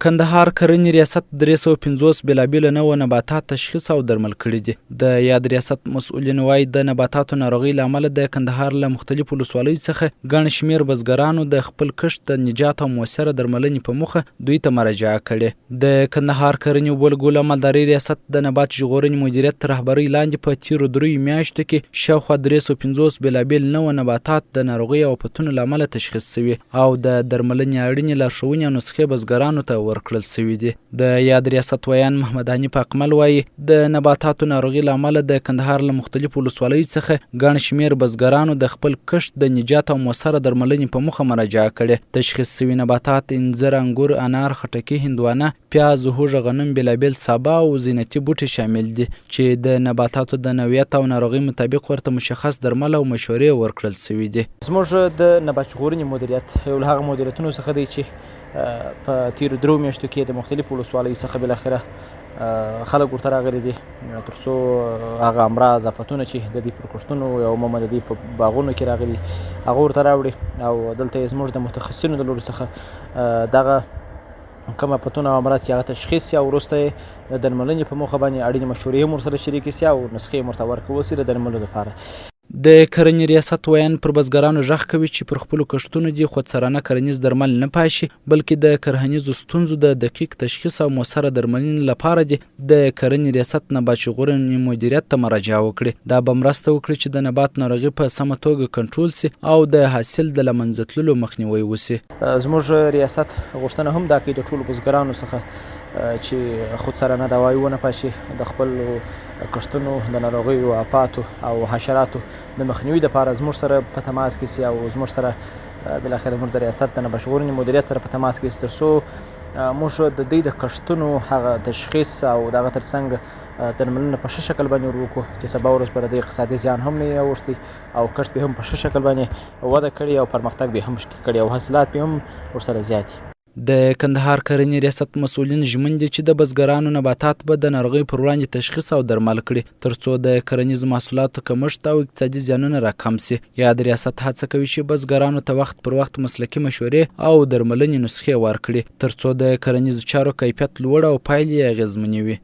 کندهار کرنې ریاست 350 بېلابېل نوعه نباتات تشخیص او درمل کړي دي. د یاد ریاست مسؤلین وایي د نباتاتو ناروغۍ له امله د کندهار له مختلفو ولسوالیو څخه ګڼ شمېر بزګرانو د خپل کښت د نجات او مؤثره درملنې په موخه دوی ته مراجعه کړې. د کندهار کرنې اوبه لګولو مالدارۍ ریاست د نبات ژغورنې مدیریت تر رهبرۍ لاندې په تېرو 3 میاشتو کې شاوخوا 350 بېلابېل نوعه نباتات د ناروغۍ او آفتونو له امله تشخیص شوي او د درملنې اړینې لارښوونې او نسخې بزګرانو ته ورکړل شوي دي. د یاد ریاست ویان محمد حنیف اکمل وایي د نباتاتو ناروغۍ له امله د کندهار له مختلفو ولسوالیو څخه ګڼ شمېر بزګرانو د خپل کښت د نجات او مؤثره درملنې په موخه مراجعه کړې. تشخیص شوي نباتات انځر، انګور، انار، خټکي، هندوانه، پیاز، هوږه، غنم، بېلابېل سابه او زینتي بوټي شامل دي چې د نباتاتو د نوعیت او ناروغۍ مطابق ورته مشخص درمل او مشورې ورکړل شوي دي. زموږ د نبات ژغورنې مدیریت یو له هغه مدیریتونو څخه دی چې په تیرو 3 میاشتو کې د مختلفو ولسوالیو څخه بالاخره خلک ورته راغلي دي تر څو هغه امراض آفتونه چې د دوی پر کښتونو یا عموما د دوی په باغونو کې راغلي هغه ورته راوړي او دلته یې زموږ د متخصصینو د لوري څخه دغه کوم آفتونه او امراض چې هغه تشخیص شي او وروسته یې د درملنې په موخه باندې اړینې مشورې هم ورسره شریکې شي او نسخې هم ورته ورکول شي د درملو لپاره. د کرنې ریاست ویان پر بزګرانو غږ کوي چې پر خپلو کښتونو دې خودسرانه کرنیز درمل نه پاشي بلکې د کرهنیزو ستونزو د دقیق تشخیص او مؤثره درملنې لپاره دې د کرنې ریاست نبات ژغورنې مدیریت ته مراجعه وکړي. دا به مرسته وکړي چې د نبات ناروغي په سمه توګه کنټرول شي او د حاصل د له منځه تللو مخنیوی وشي. زموږ ریاست غوښتنه هم دا کوي د ټولو بزګرانو څخه چې خودسرانه دوایي ونه پاشي د خپلو کښتونو د ناروغیو، آفاتو او حشراتو د مخنیوي لپاره زموږ سره په تماس کې سي او زموږ سره بالاخره زموږ د ریاست د نبات ژغورنې مدیریت سره په تماس کې سي تر څو موږ د دوی د کښتونو هغه تشخیص او د هغه ترڅنګ درملنه په ښه شکل باندې ورکړو چې سبا ورځ به د دوی اقتصادي زیان هم نه وي اوښتی او کښت به هم په ښه شکل باندې وده کړي او پرمختګ به هم کړي او حاصلات به هم ورسره زیات وي. د کندهار کرنې ریاست مسؤلین ژمن دي چې د بزګرانو نباتات به د ناروغۍ پر وړاندې تشخیص او درمل کړي تر څو د کرنیزو محصولاتو کمښت او اقتصادي زیانونه راکم شي. یا د ریاست هڅه کوي چې بزګرانو ته وخت پر وخت مسلکي مشورې او درملنې نسخې ورکړي تر څو د کرنیزو چارو کیفیت لوړ او پایلې یې اغېزمنې وي.